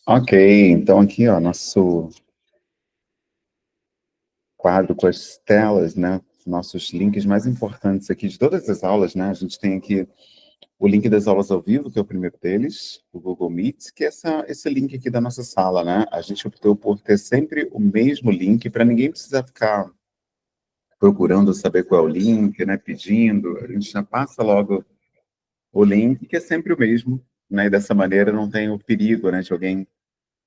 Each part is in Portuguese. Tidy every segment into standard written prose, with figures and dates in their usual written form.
Ok, então aqui, ó, nosso quadro com as telas, né? Nossos links mais importantes aqui de todas as aulas, né? A gente tem aqui o link das aulas ao vivo, que é o primeiro deles, o Google Meet, que é esse link aqui da nossa sala, né? A gente optou por ter sempre o mesmo link para ninguém precisar ficar procurando saber qual é o link, né? Pedindo, a gente já passa logo o link, que é sempre o mesmo, né? E dessa maneira não tem o perigo, né? De alguém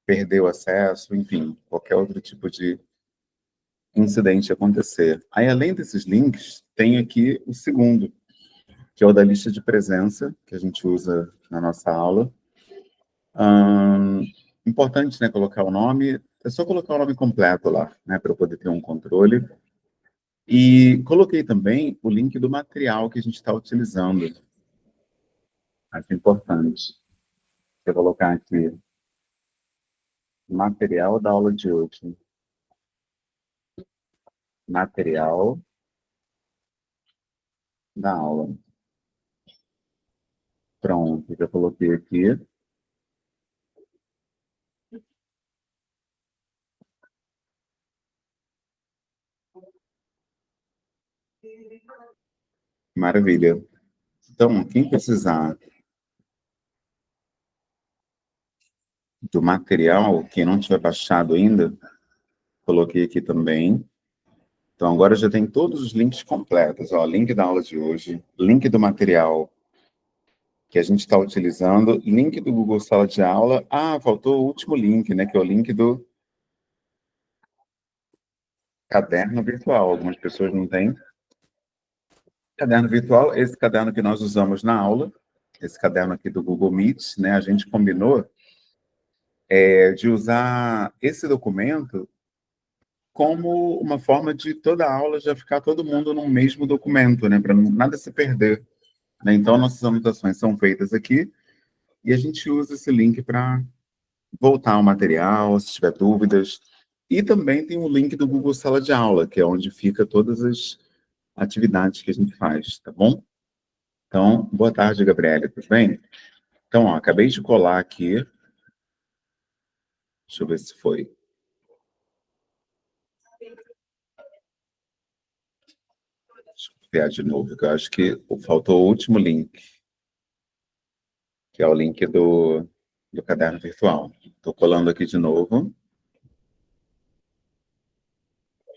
perder o acesso, enfim, qualquer outro tipo de incidente acontecer. Aí, além desses links, tem aqui o segundo, que é o da lista de presença, que a gente usa na nossa aula. Importante, né, colocar o nome, é só colocar o nome completo lá, né, para eu poder ter um controle. E coloquei também o link do material que a gente está utilizando. Acho importante. Vou colocar aqui, material da aula de hoje. Material da aula. Pronto, já coloquei aqui. Maravilha. Então, quem precisar do material, quem não tiver baixado ainda, coloquei aqui também. Então, agora já tem todos os links completos. Ó, link da aula de hoje, link do material que a gente está utilizando, link do Google Sala de Aula. Ah, faltou o último link, né? Que é o link do caderno virtual. Algumas pessoas não têm. Caderno virtual, esse caderno que nós usamos na aula, esse caderno aqui do Google Meet, né? A gente combinou de usar esse documento como uma forma de toda a aula já ficar todo mundo no mesmo documento, né? Para nada se perder. Né? Então, nossas anotações são feitas aqui e a gente usa esse link para voltar ao material, se tiver dúvidas. E também tem o link do Google Sala de Aula, que é onde fica todas as atividades que a gente faz, tá bom? Então, boa tarde, Gabriela, tudo bem? Então, ó, acabei de colar aqui. Deixa eu ver se foi. Deixa eu copiar de novo, que eu acho que faltou o último link, que é o link do caderno virtual. Estou colando aqui de novo.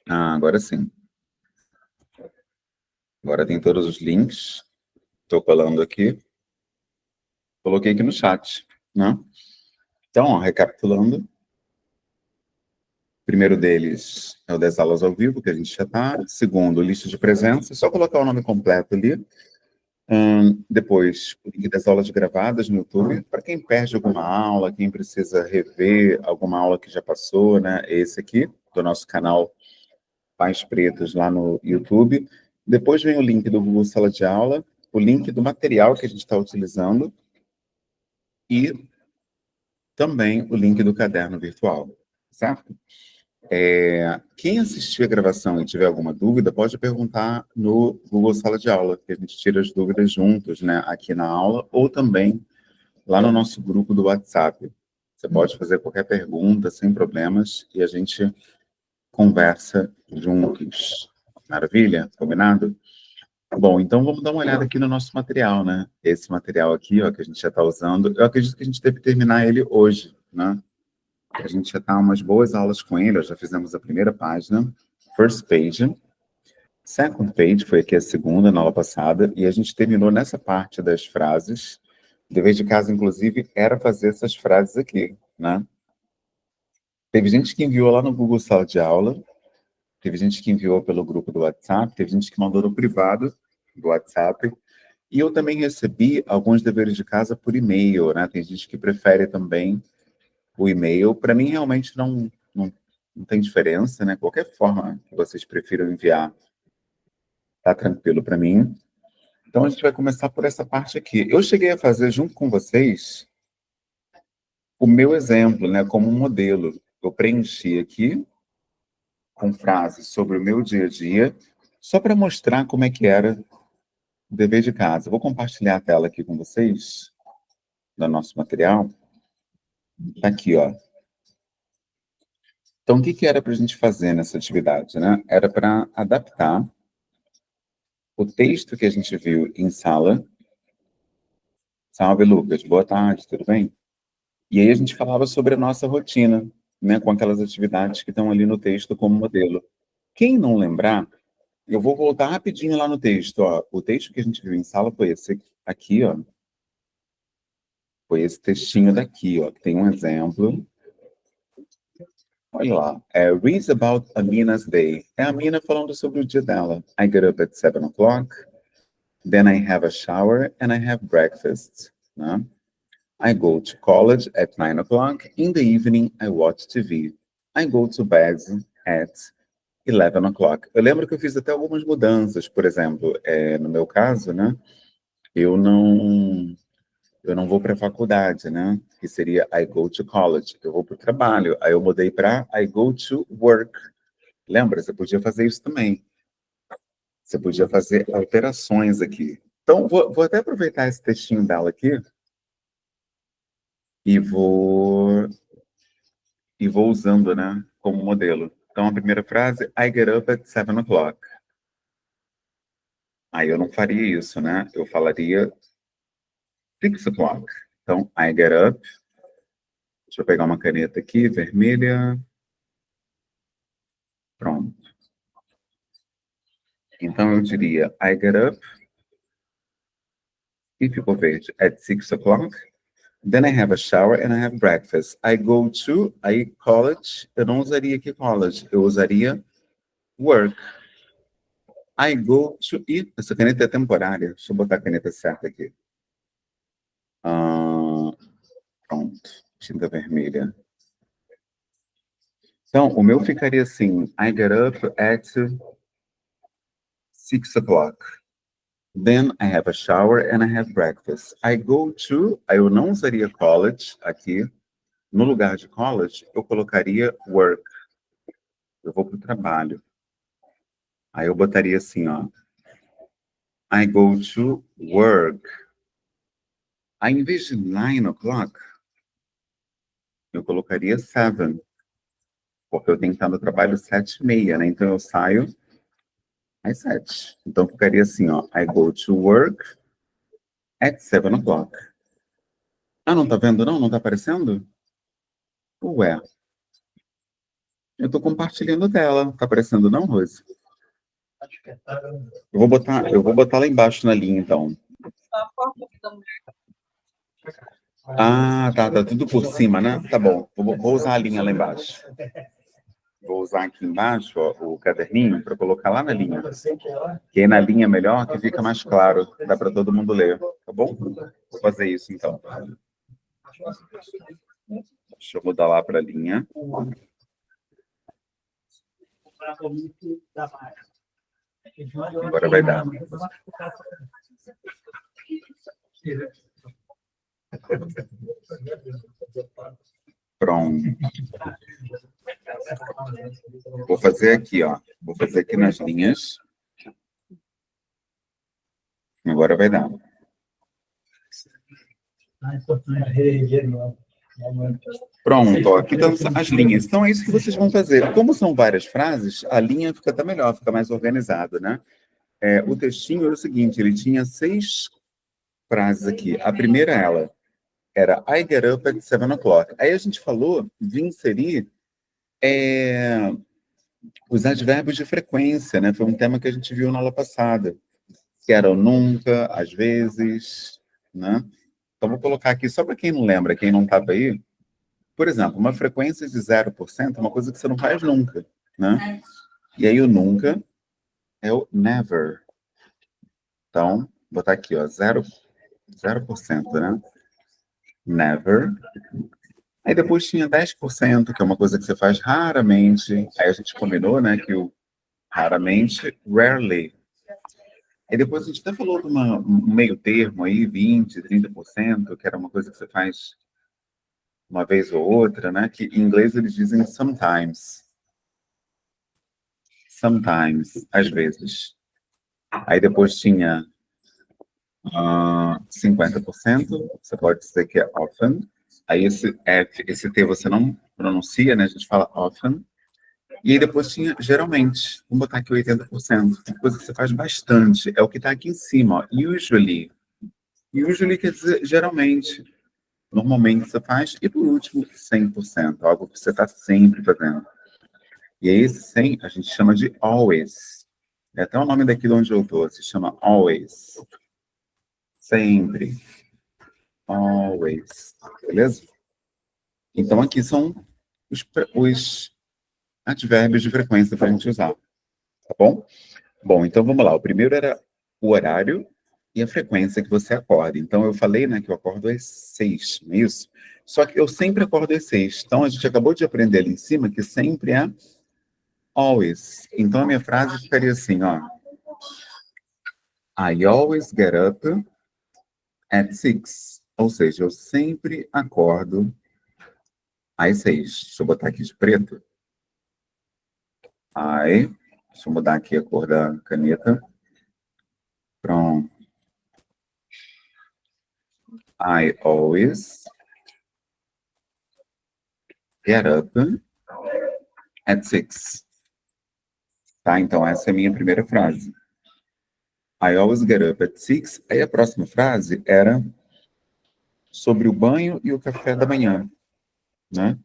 Ah, agora sim. Agora tem todos os links. Estou colando aqui. Coloquei aqui no chat, né? Então, ó, recapitulando. O primeiro deles é o das aulas ao vivo, que a gente já está. Segundo, lista de presença. Só colocar o nome completo ali. Depois, o link das aulas gravadas no YouTube. Para quem perde alguma aula, quem precisa rever alguma aula que já passou, né? Esse aqui, do nosso canal Pais Pretos, lá no YouTube. Depois vem o link do Google Sala de Aula, o link do material que a gente está utilizando e também o link do caderno virtual, certo? Quem assistiu a gravação e tiver alguma dúvida, pode perguntar no Google Sala de Aula, que a gente tira as dúvidas juntos, né, aqui na aula, ou também lá no nosso grupo do WhatsApp. Você pode fazer qualquer pergunta, sem problemas, e a gente conversa juntos. Maravilha? Combinado? Bom, então vamos dar uma olhada aqui no nosso material, né? Esse material aqui, ó, que a gente já está usando, eu acredito que a gente deve terminar ele hoje, né? A gente já está umas boas aulas com ele, já fizemos a primeira página, first page, second page, foi aqui a segunda, na aula passada, e a gente terminou nessa parte das frases. O dever de casa, inclusive, era fazer essas frases aqui, né? Teve gente que enviou lá no Google Sala de Aula, teve gente que enviou pelo grupo do WhatsApp, teve gente que mandou no privado do WhatsApp, e eu também recebi alguns deveres de casa por e-mail, né? Tem gente que prefere também o e-mail. Para mim, realmente não tem diferença, né? Qualquer forma que vocês prefiram enviar, tá tranquilo para mim. Então, a gente vai começar por essa parte aqui. Eu cheguei a fazer, junto com vocês, o meu exemplo, né? Como um modelo. Eu preenchi aqui com frases sobre o meu dia a dia, só para mostrar como é que era dever de casa. Eu vou compartilhar a tela aqui com vocês, do nosso material. Tá aqui, ó. Então, o que era para a gente fazer nessa atividade, né? Era para adaptar o texto que a gente viu em sala. Salve, Lucas. Boa tarde, tudo bem? E aí a gente falava sobre a nossa rotina, né? Com aquelas atividades que estão ali no texto como modelo. Quem não lembrar, eu vou voltar rapidinho lá no texto, ó. O texto que a gente viu em sala foi esse aqui, ó. Foi esse textinho daqui, ó. Que tem um exemplo. Olha lá, reads about Amina's day. É a Amina falando sobre o dia dela. I get up at 7 o'clock, then I have a shower and I have breakfast. Né? I go to college at 9 o'clock. In the evening, I watch TV. I go to bed at 11 o'clock. Eu lembro que eu fiz até algumas mudanças, por exemplo, no meu caso, né? Eu não vou para a faculdade, né? Que seria I go to college. Eu vou para o trabalho. Aí eu mudei para I go to work. Lembra? Você podia fazer isso também. Você podia fazer alterações aqui. Então, vou até aproveitar esse textinho dela aqui e vou usando, né, como modelo. Então, a primeira frase, I get up at 7 o'clock. Aí eu não faria isso, né? Eu falaria 6 o'clock. Então, I get up. Deixa eu pegar uma caneta aqui, vermelha. Pronto. Então, eu diria, I get up. E ficou verde. At 6 o'clock. Then I have a shower and I have breakfast. I go to college. Eu não usaria aqui college. Eu usaria work. I go to... essa caneta é temporária. Deixa eu botar a caneta certa aqui. Pronto. Tinta vermelha. Então, o meu ficaria assim. I get up at 6 o'clock. Then I have a shower and I have breakfast. I go to... Aí eu não usaria college aqui. No lugar de college, eu colocaria work. Eu vou para o trabalho. Aí eu botaria assim, ó. I go to work. Aí, em vez de 9 o'clock, eu colocaria 7. Porque eu tenho que estar no trabalho 7h30, né? Então eu saio às 7. Então ficaria assim, ó. I go to work at 7 o'clock. Ah, não tá vendo não? Não tá aparecendo? Ué. Eu tô compartilhando tela. Tá aparecendo não, Rose? Eu vou botar lá embaixo na linha, então. Ah, tá tudo por cima, né? Tá bom. Vou usar a linha lá embaixo. Vou usar aqui embaixo, ó, o caderninho para colocar lá na linha. Que aí na linha é melhor, que fica mais claro. Dá para todo mundo ler. Tá bom? Vou fazer isso, então. Deixa eu mudar lá para a linha. Agora vai dar. Pronto. Vou fazer aqui, ó. Vou fazer aqui nas linhas. Agora vai dar. Pronto, ó, aqui estão as linhas. Então é isso que vocês vão fazer. Como são várias frases, a linha fica até melhor, fica mais organizado, né? O textinho era o seguinte, ele tinha 6 frases aqui. A primeira era I get up at 7 o'clock. Aí a gente falou de inserir os advérbios de frequência, né? Foi um tema que a gente viu na aula passada, que eram nunca, às vezes, né? Então vou colocar aqui, só para quem não lembra, quem não estava aí, por exemplo, uma frequência de 0% é uma coisa que você não faz nunca, né? E aí o nunca é o never. Então, vou botar aqui, ó, 0%, né? Never. Aí depois tinha 10%, que é uma coisa que você faz raramente. Aí a gente combinou, né, que o raramente, rarely. Aí depois a gente até falou de um meio termo aí, 20%, 30%, que era uma coisa que você faz uma vez ou outra, né? Que em inglês eles dizem sometimes. Sometimes, às vezes. Aí depois tinha 50%, você pode dizer que é often. Aí esse F, esse T você não pronuncia, né? A gente fala often. E aí depois tinha geralmente. Vamos botar aqui 80%. Uma coisa que você faz bastante. É o que está aqui em cima, ó. Usually. Usually quer dizer geralmente. Normalmente você faz. E por último, 100%. Algo que você está sempre fazendo. E aí esse 100 a gente chama de always. É até o nome daqui de onde eu estou. Se chama always. Sempre. Always. Beleza? Então aqui são os advérbios de frequência para a gente usar. Tá bom? Bom, então vamos lá. O primeiro era o horário e a frequência que você acorda. Então eu falei, né, que eu acordo às 6, não é isso? Só que eu sempre acordo às 6. Então a gente acabou de aprender ali em cima que sempre é always. Então a minha frase ficaria assim, ó. I always get up at 6. Ou seja, eu sempre acordo às 6. Deixa eu botar aqui de preto. Deixa eu mudar aqui a cor da caneta. Pronto. I always get up at 6. Tá? Então, essa é a minha primeira frase. I always get up at 6. Aí a próxima frase era sobre o banho e o café da manhã, né?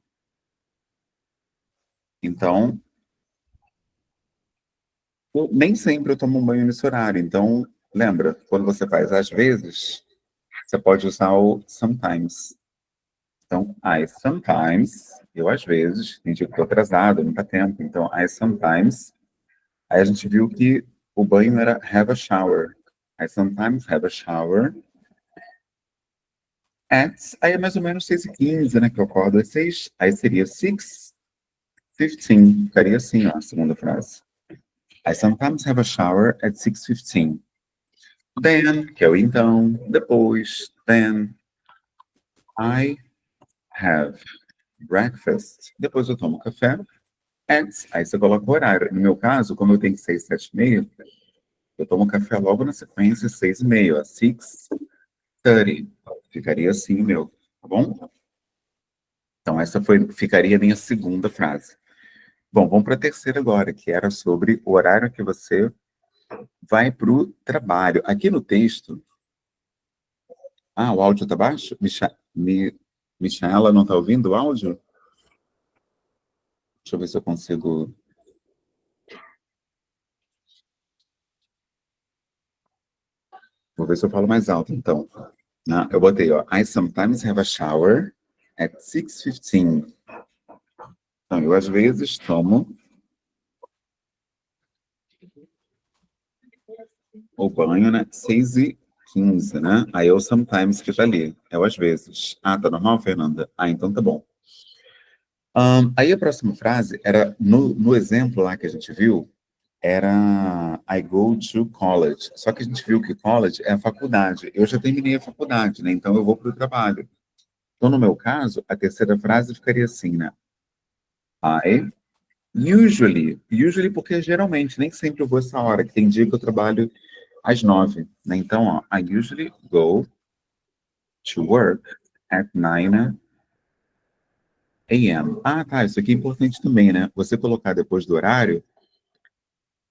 Então, nem sempre eu tomo um banho nesse horário. Então, lembra, quando você faz às vezes, você pode usar o sometimes. Então, I sometimes, eu às vezes, tem dia que estou atrasado, não tá tempo. Então, I sometimes. Aí a gente viu que o banho era have a shower. I sometimes have a shower at, aí é mais ou menos 6h15, né, que eu acordo às 6. Aí seria 6:15. Ficaria assim, ó, a segunda frase. I sometimes have a shower at 6:15. Then, que é o então, depois, then, I have breakfast. Depois eu tomo café. At, aí você coloca o horário. No meu caso, como eu tenho 6, 7:30, eu tomo café logo na sequência, 6:30, 6:30. Ficaria assim o meu, tá bom? Então essa ficaria a minha segunda frase. Bom, vamos para a terceira agora, que era sobre o horário que você vai para o trabalho. Aqui no texto... o áudio está baixo? Michaela não está ouvindo o áudio? Deixa eu ver se eu consigo... Vou ver se eu falo mais alto, então. Eu botei, ó. I sometimes have a shower at 6:15. Então, eu às vezes tomo o banho, né? 6:15, né? Aí eu sometimes que tá ali. Eu às vezes. Tá normal, Fernanda? Então tá bom. Aí a próxima frase era, no exemplo lá que a gente viu, era I go to college. Só que a gente viu que college é a faculdade. Eu já terminei a faculdade, né? Então eu vou para o trabalho. Então, no meu caso, a terceira frase ficaria assim, né? I usually porque geralmente, nem sempre eu vou essa hora, que tem dia que eu trabalho às 9, né? Então, ó, I usually go to work at 9 a.m. Tá, isso aqui é importante também, né? Você colocar depois do horário,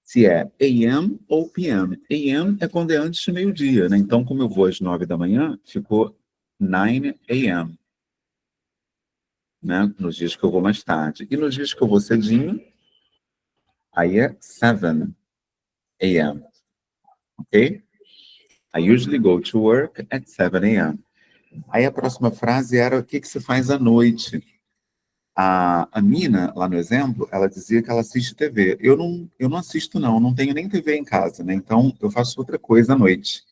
se é a.m. ou p.m. a.m. é quando é antes do meio-dia, né? Então, como eu vou às 9 da manhã, ficou 9 a.m., né? Nos dias que eu vou mais tarde. E nos dias que eu vou cedinho, aí é 7 a.m., ok? I usually go to work at 7 a.m. Aí a próxima frase era o que você faz à noite. A Mina, lá no exemplo, ela dizia que ela assiste TV. Eu não assisto, não tenho nem TV em casa, né? Então, eu faço outra coisa à noite.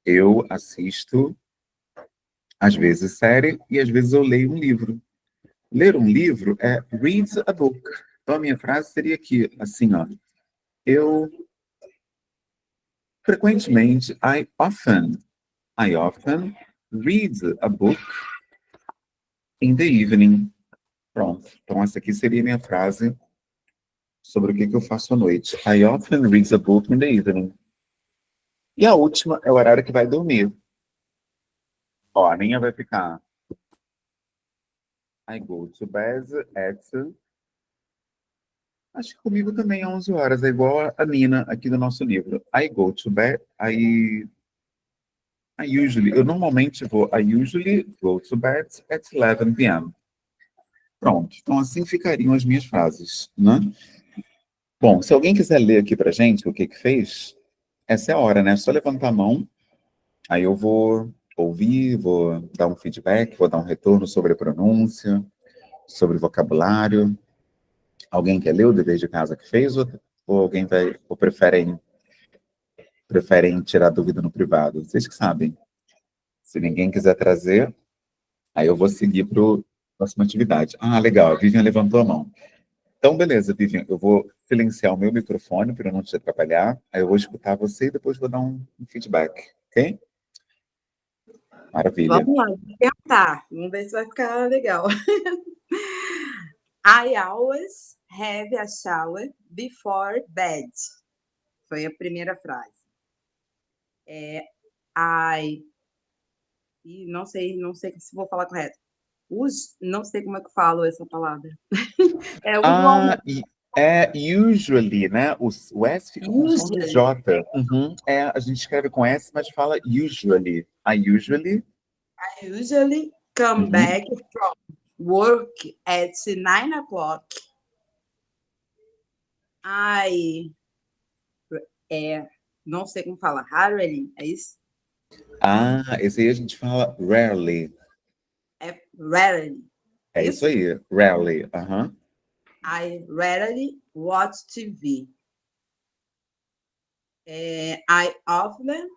Eu assisto, às vezes, série, e às vezes eu leio um livro. Ler um livro é read a book. Então, a minha frase seria aqui, assim, ó. Eu, frequentemente, I often read a book in the evening. Pronto. Então, essa aqui seria a minha frase sobre o que eu faço à noite. I often read a book in the evening. E a última é o horário que vai dormir. Ó, a minha vai ficar I go to bed at... Acho que comigo também é 11 horas, é igual a Nina aqui do nosso livro. I go to bed, eu normalmente I usually go to bed at 11 p.m. Pronto, então assim ficariam as minhas frases, né? Bom, se alguém quiser ler aqui pra gente o que que fez, essa é a hora, né? É só levantar a mão, aí eu vou ouvir, vou dar um feedback, vou dar um retorno sobre a pronúncia, sobre vocabulário. Alguém quer ler o dever de casa que fez ou alguém vai ou preferem tirar dúvida no privado? Vocês que sabem. Se ninguém quiser trazer, aí eu vou seguir para a próxima atividade. Ah, legal, a Vivian levantou a mão. Então, beleza, Vivian, eu vou silenciar o meu microfone para não te atrapalhar, aí eu vou escutar você e depois vou dar um feedback, ok? Maravilha. Vamos lá, vou tentar. Vamos ver se vai ficar legal. I always have a shower before bed. Foi a primeira frase. Não sei se vou falar correto. Não sei como é que eu falo essa palavra. Usually, né? O S fica com som de J. Uhum. A gente escreve com S, mas fala usually. I usually come back from work at 9 o'clock. Não sei como fala. Rarely, é isso? Esse aí a gente fala rarely. Rarely. É isso aí, rarely. I rarely watch TV. I often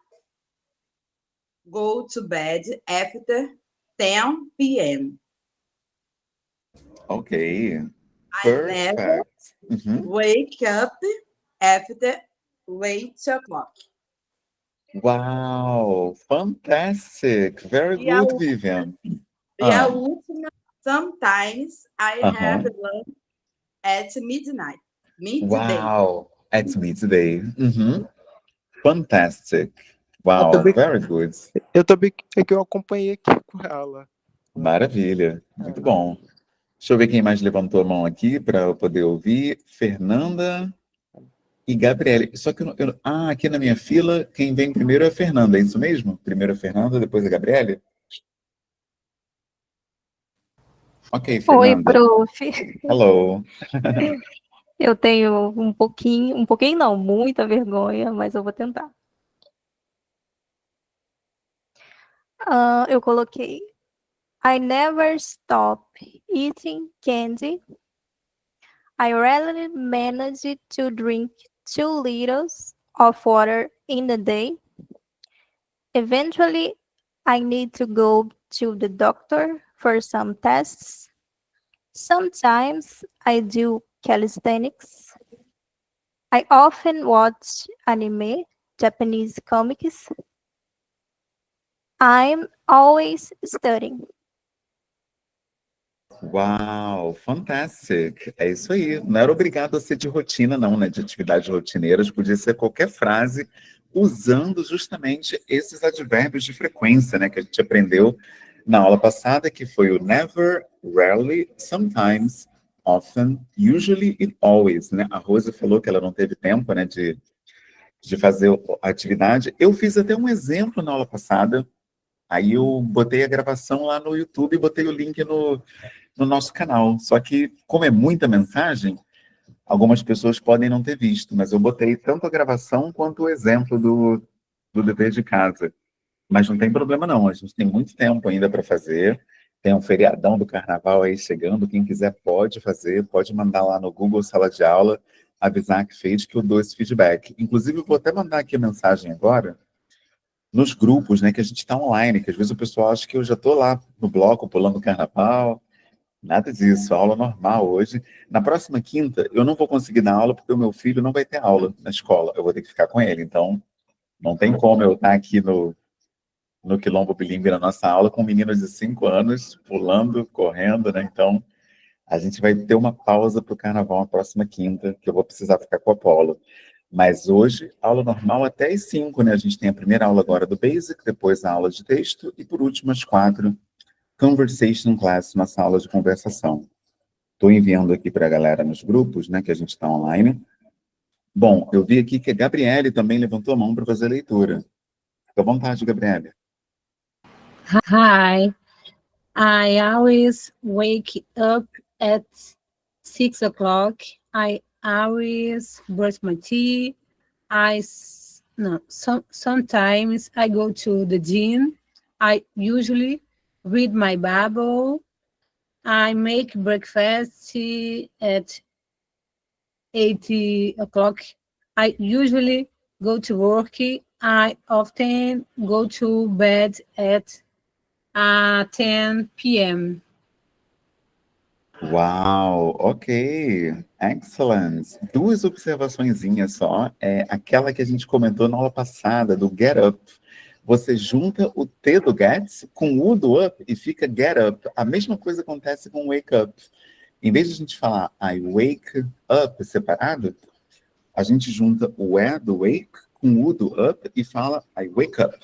go to bed after 10 p.m. Ok. Perfect. I never wake up after 8 o'clock. Wow, fantastic. Very good, Vivian. E a última, sometimes I have lunch at midnight. Midday. Wow, at midday. Fantastic. Wow, very good. Eu também é que eu acompanhei aqui com ela. Maravilha, muito bom. Deixa eu ver quem mais levantou a mão aqui para eu poder ouvir. Fernanda e Gabriele. Só que aqui na minha fila, quem vem primeiro é a Fernanda, é isso mesmo? Primeiro a Fernanda, depois a Gabriele? Ok, Fernanda. Oi, prof. Hello. Eu tenho um pouquinho não, muita vergonha, mas eu vou tentar. Eu coloquei I never stop eating candy. I rarely manage to drink 2 liters of water in a day. Eventually, I need to go to the doctor for some tests. Sometimes I do calisthenics. I often watch anime, Japanese comics. I'm always studying. Uau, fantastic. É isso aí. Não era obrigado a ser de rotina, não, né? De atividades rotineiras. Podia ser qualquer frase usando justamente esses advérbios de frequência, né? Que a gente aprendeu na aula passada, que foi o never, rarely, sometimes, often, usually e always, né? A Rose falou que ela não teve tempo, né? De fazer a atividade. Eu fiz até um exemplo na aula passada. Aí eu botei a gravação lá no YouTube e botei o link no nosso canal. Só que, como é muita mensagem, algumas pessoas podem não ter visto, mas eu botei tanto a gravação quanto o exemplo do dever de casa. Mas não tem problema não, a gente tem muito tempo ainda para fazer. Tem um feriadão do carnaval aí chegando, quem quiser pode fazer, pode mandar lá no Google Sala de Aula, avisar que fez, que eu dou esse feedback. Inclusive, eu vou até mandar aqui a mensagem agora, nos grupos, né, que a gente está online, que às vezes o pessoal acha que eu já estou lá no bloco, pulando o carnaval. Nada disso, aula normal hoje. Na próxima quinta, eu não vou conseguir dar aula porque o meu filho não vai ter aula na escola. Eu vou ter que ficar com ele. Então, não tem como eu estar aqui no Quilombo Bilíngue na nossa aula com meninos de 5 anos, pulando, correndo, né? Então, a gente vai ter uma pausa para o carnaval na próxima quinta, que eu vou precisar ficar com o Apolo. Mas hoje, aula normal até às 5, né? A gente tem a primeira aula agora do Basic, depois a aula de texto, e por último, às 4, Conversation Class, nossa aula de conversação. Estou enviando aqui para a galera nos grupos, né, que a gente está online. Bom, eu vi aqui que a Gabriele também levantou a mão para fazer a leitura. Fica à vontade, Gabriele. Hi, I always wake up at 6 o'clock. I always brush my teeth. Sometimes I go to the gym. I usually read my Bible. I make breakfast at 8 o'clock. I usually go to work. I often go to bed at 10 p.m. Uau, ok, excellent. Duas observaçõezinhas só. Aquela que a gente comentou na aula passada, do get up. Você junta o T do get com o U do up e fica get up. A mesma coisa acontece com wake up. Em vez de a gente falar I wake up separado, a gente junta o E do wake com o U do up e fala I wake up.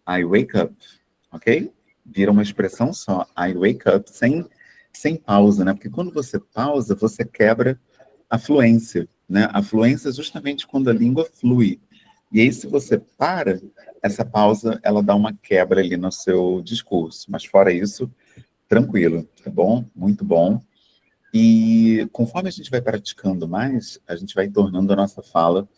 I wake up, ok? Vira uma expressão só, I wake up, sem pausa, né? Porque quando você pausa, você quebra a fluência, né? A fluência é justamente quando a língua flui. E aí, se você para, essa pausa, ela dá uma quebra ali no seu discurso. Mas fora isso, tranquilo, tá bom? Muito bom. E conforme a gente vai praticando mais, a gente vai tornando a nossa fala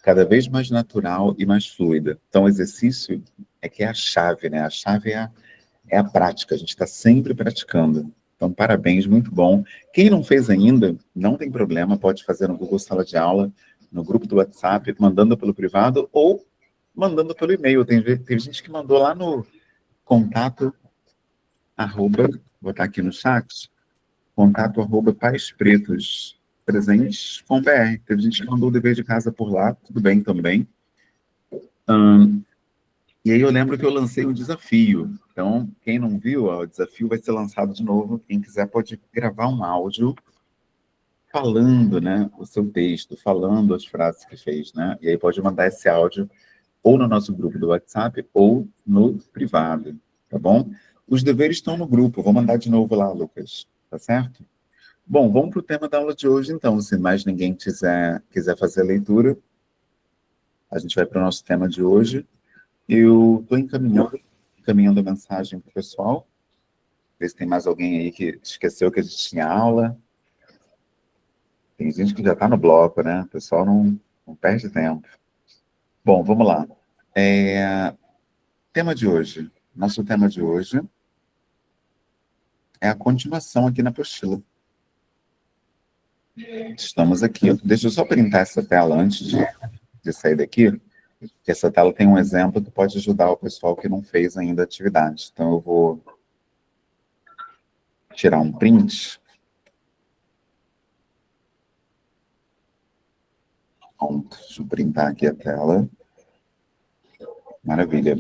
cada vez mais natural e mais fluida. Então, o exercício é que é a chave, né? A chave é a prática, a gente está sempre praticando. Então, parabéns, muito bom. Quem não fez ainda, não tem problema, pode fazer no Google Sala de Aula, no grupo do WhatsApp, mandando pelo privado ou mandando pelo e-mail. Tem gente que mandou lá no contato, vou botar aqui no chat, contato @ paispretos.presentes.com.br. Teve gente que mandou o dever de casa por lá, tudo bem também. E aí eu lembro que eu lancei um desafio. Então, quem não viu, o desafio vai ser lançado de novo. Quem quiser pode gravar um áudio falando, né, o seu texto, falando as frases que fez, né? E aí pode mandar esse áudio ou no nosso grupo do WhatsApp ou no privado, tá bom? Os deveres estão no grupo. Vou mandar de novo lá, Lucas. Tá certo? Bom, vamos para o tema da aula de hoje, então. Se mais ninguém quiser fazer a leitura, a gente vai para o nosso tema de hoje. Eu estou encaminhando a mensagem para o pessoal. Ver se tem mais alguém aí que esqueceu que a gente tinha aula. Tem gente que já está no bloco, né? O pessoal não perde tempo. Bom, vamos lá. Tema de hoje. Nosso tema de hoje é a continuação aqui na apostila. Estamos aqui. Deixa eu só printar essa tela antes de sair daqui. Que essa tela tem um exemplo que pode ajudar o pessoal que não fez ainda a atividade. Então, eu vou tirar um print. Pronto, deixa eu printar aqui a tela. Maravilha.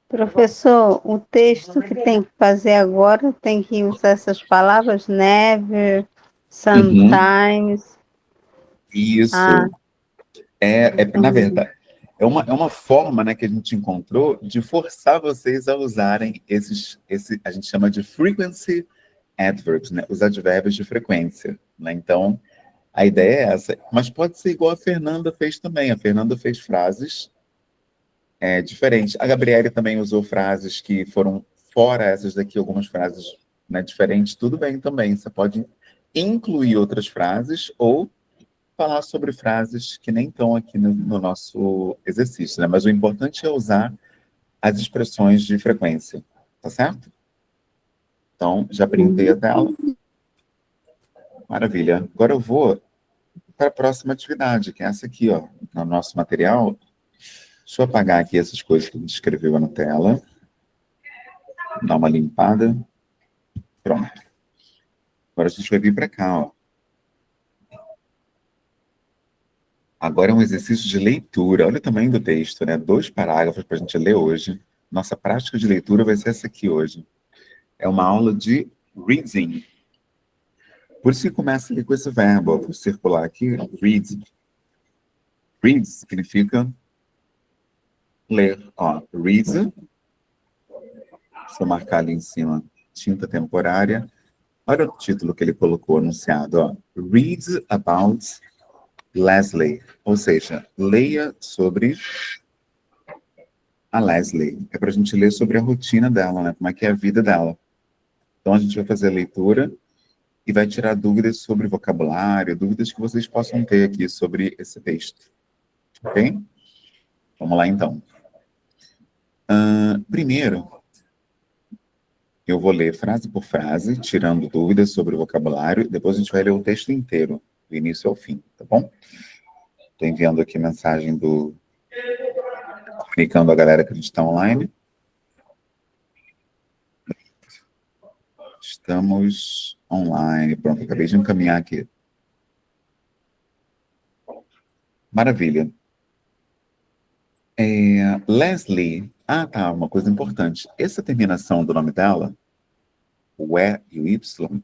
Professor, o texto que tem que fazer agora tem que usar essas palavras, never, sometimes. Isso. Na verdade, é uma forma, né, que a gente encontrou de forçar vocês a usarem a gente chama de frequency adverbs, né, os advérbios de frequência, né? Então, a ideia é essa, mas pode ser igual a Fernanda fez também. A Fernanda fez frases diferentes. A Gabriele também usou frases que foram fora essas daqui, algumas frases, né, diferentes. Tudo bem também, você pode incluir outras frases ou falar sobre frases que nem estão aqui no nosso exercício, né? Mas o importante é usar as expressões de frequência, tá certo? Então, já printei a tela. Maravilha. Agora eu vou para a próxima atividade, que é essa aqui, ó, no nosso material. Deixa eu apagar aqui essas coisas que a gente escreveu na tela. Dar uma limpada. Pronto. Agora a gente vai vir para cá, ó. Agora é um exercício de leitura. Olha o tamanho do texto, né? 2 parágrafos para a gente ler hoje. Nossa prática de leitura vai ser essa aqui hoje. É uma aula de reading. Por isso que começa ali com esse verbo, ó, vou circular aqui, read. Read significa ler, ó, read, deixa eu marcar ali em cima, tinta temporária. Olha o título que ele colocou anunciado, ó, read about Leslie, ou seja, leia sobre a Leslie. É para a gente ler sobre a rotina dela, né? Como é que é a vida dela. Então a gente vai fazer a leitura e vai tirar dúvidas sobre vocabulário, dúvidas que vocês possam ter aqui sobre esse texto. Ok? Vamos lá, então. Primeiro, eu vou ler frase por frase, tirando dúvidas sobre o vocabulário, depois a gente vai ler o texto inteiro, do início ao fim, tá bom? Estou enviando aqui mensagem comunicando a galera que a gente está online. Estamos online. Pronto, acabei de encaminhar aqui. Maravilha. Leslie. Ah, tá, uma coisa importante. Essa terminação do nome dela, o E e o Y,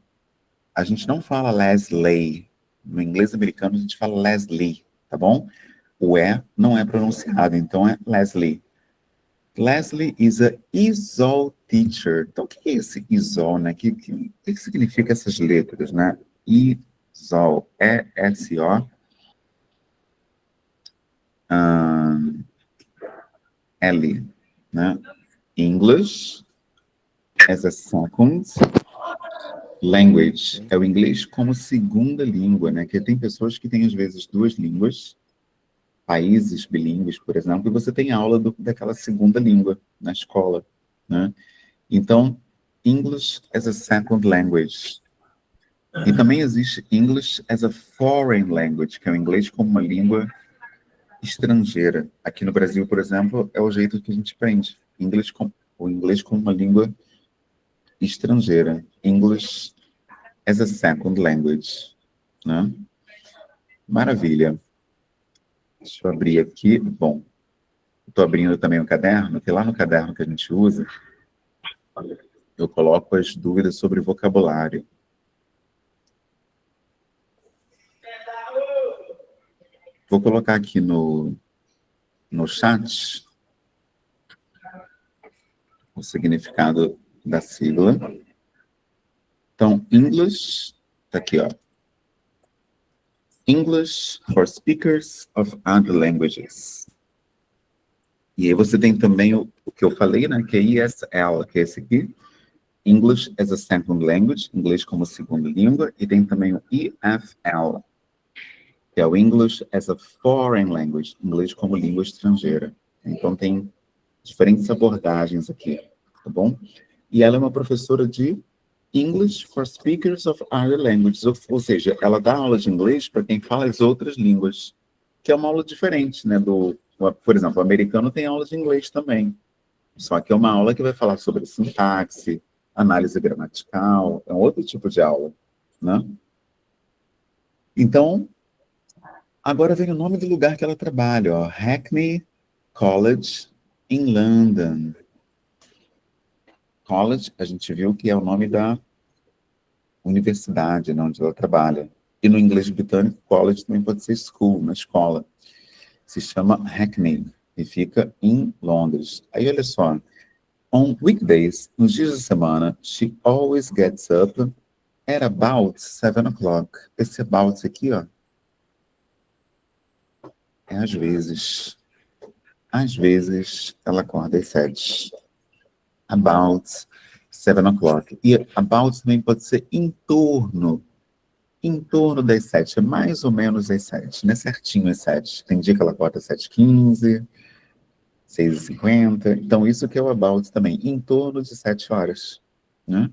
a gente não fala Leslie. No inglês americano a gente fala Leslie, tá bom? O E não é pronunciado, então é Leslie. Leslie is a ESOL teacher. Então, o que é esse ESOL, né? O que significa essas letras, né? ESOL, E-S-O. L, né? English as a second language. É o inglês como segunda língua, né? Que tem pessoas que têm, às vezes, duas línguas, países bilíngues, por exemplo, e você tem aula daquela segunda língua na escola, né? Então, English as a second language. E também existe English as a foreign language, que é o inglês como uma língua estrangeira. Aqui no Brasil, por exemplo, é o jeito que a gente aprende. O inglês como uma língua estrangeira. English as a second language, né? Maravilha. Deixa eu abrir aqui. Bom, estou abrindo também o caderno, que lá no caderno que a gente usa, eu coloco as dúvidas sobre vocabulário. Vou colocar aqui no chat o significado da sigla. Então, English, tá aqui, ó. English for speakers of other languages. E aí você tem também o que eu falei, né, que é ESL, que é esse aqui. English as a second language, inglês como segunda língua. E tem também o EFL, que é o English as a foreign language, inglês como língua estrangeira. Então tem diferentes abordagens aqui, tá bom? E ela é uma professora de English for speakers of other languages, ou seja, ela dá aula de inglês para quem fala as outras línguas, que é uma aula diferente, né? Por exemplo, o americano tem aula de inglês também, só que é uma aula que vai falar sobre sintaxe, análise gramatical, é um outro tipo de aula, né? Então, agora vem o nome do lugar que ela trabalha, ó, Hackney College, em London. College, a gente viu que é o nome da universidade, né, onde ela trabalha. E no inglês britânico, college também pode ser school, na escola. Se chama Hackney e fica em Londres. Aí, olha só. On weekdays, nos dias da semana, she always gets up at about 7 o'clock. Esse about aqui, ó, é às vezes. Às vezes, ela acorda às 7. About 7 o'clock. E about também pode ser em torno das 7. É mais ou menos às 7, né? Certinho às 7. Tem dia que ela acorda às 7h15, 6h50. Então, isso que é o about também. Em torno de 7 horas. Né?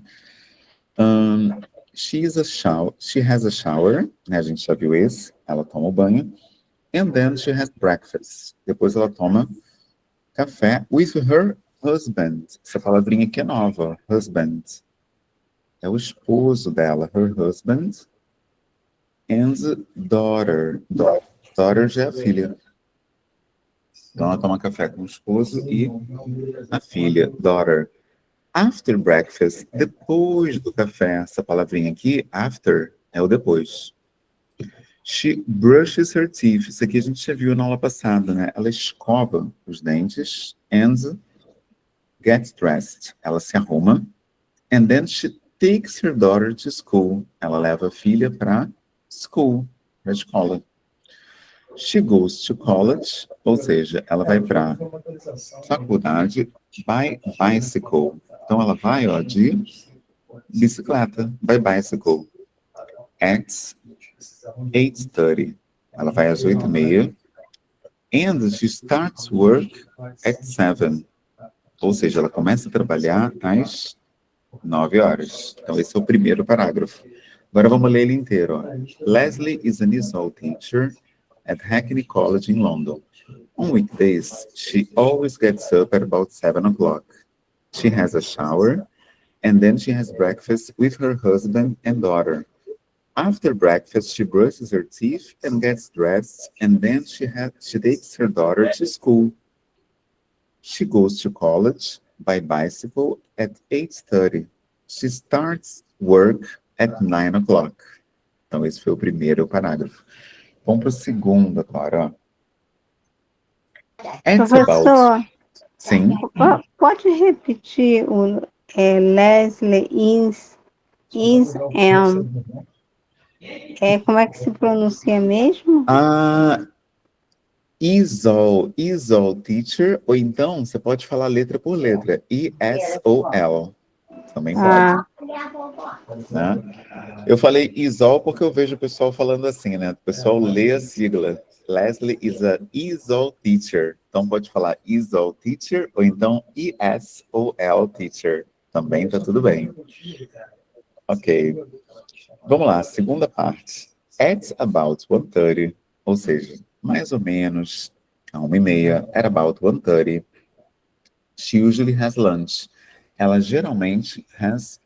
She has a shower. Né? A gente já viu esse. Ela toma o banho. And then she has breakfast. Depois ela toma café with her husband. Essa palavrinha aqui é nova. Husband. É o esposo dela. Her husband. And daughter. Daughter já é a filha. Então ela toma café com o esposo e a filha. Daughter. After breakfast. Depois do café. Essa palavrinha aqui, after, é o depois. She brushes her teeth. Isso aqui a gente já viu na aula passada, né? Ela escova os dentes and gets dressed. Ela se arruma. And then she takes her daughter to school. Ela leva a filha para school, para a escola. She goes to college, ou seja, ela vai para faculdade by bicycle. Então ela vai, ó, de bicicleta, by bicycle. At 8:30. Ela vai às 8:30. And she starts work at 7. Ou seja, ela começa a trabalhar às 9 horas. Então esse é o primeiro parágrafo. Agora vamos ler ele inteiro, ó. Leslie is an ESOL teacher at Hackney College in London. On weekdays, she always gets up at about 7 o'clock. She has a shower, and then she has breakfast with her husband and daughter. After breakfast, she brushes her teeth and gets dressed, and then she takes her daughter to school. She goes to college by bicycle at 8:30. She starts work at 9 o'clock. Então, esse foi o primeiro parágrafo. Vamos para o segundo agora, ó. It's about... Professor, Sim. pode repetir o Leslie is como é que se pronuncia mesmo? ESOL teacher, ou então você pode falar letra por letra. ESOL. Também pode. Né? Eu falei ESOL porque eu vejo o pessoal falando assim, né? O pessoal lê a sigla. Leslie is a ESOL teacher. Então pode falar ESOL teacher ou então ESOL teacher. Também tá tudo bem. Ok. Vamos lá, segunda parte. At about 1:30, ou seja, mais ou menos a 1:30, at about 1:30. She usually has lunch. Ela geralmente has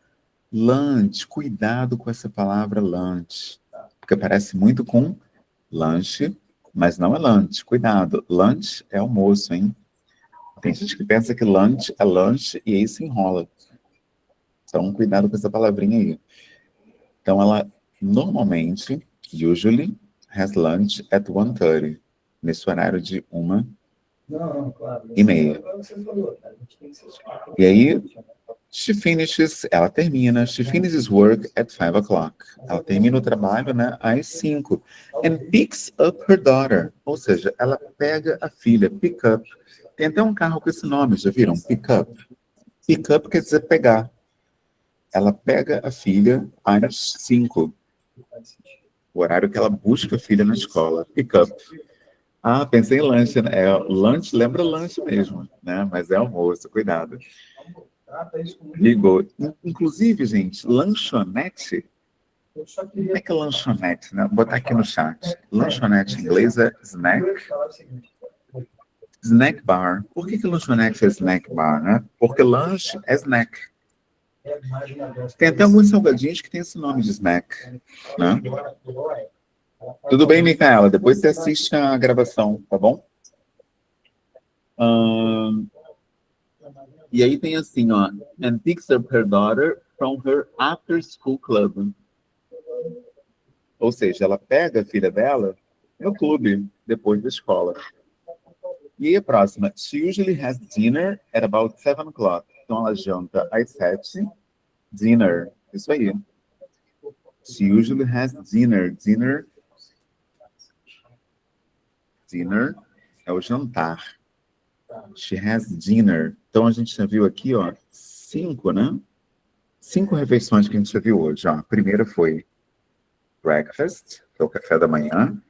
lunch. Cuidado com essa palavra lunch, porque parece muito com lanche, mas não é lunch. Cuidado, lunch é almoço, hein? Tem gente que pensa que lunch é lanche e aí se enrola. Então, cuidado com essa palavrinha aí. Então, ela normalmente, usually, has lunch at 1:30, nesse horário de 1:30. E aí, ela termina, she finishes work at 5 o'clock. Ela termina o trabalho, né, às 5. And picks up her daughter. Ou seja, ela pega a filha, pick up. Tem até um carro com esse nome, já viram? Pick up. Pick up quer dizer pegar. Ela pega a filha às 5. O horário que ela busca a filha na escola. Pick up. Pensei em lanche, né? Lanche lembra lanche mesmo, né? Mas é almoço, cuidado. Ligou. Inclusive, gente, lanchonete. Como é que é lanchonete, né? Vou botar aqui no chat. Lanchonete em inglês é snack. Snack bar. Por que lanchonete é snack bar, né? Porque lanche é snack. Tem até alguns salgadinhos que tem esse nome de snack, né? Tudo bem, Micaela? Depois você assiste a gravação, tá bom? E aí tem assim, ó. And picks up her daughter from her after-school club. Ou seja, ela pega a filha dela no clube, depois da escola. E aí a próxima. She usually has dinner at about 7 o'clock. Então ela janta às 7. Dinner. Isso aí. She usually has dinner. Dinner é o jantar. She has dinner. Então a gente já viu aqui, ó, 5, né? 5 refeições que a gente já viu hoje, ó. A primeira foi breakfast, que é o café da manhã.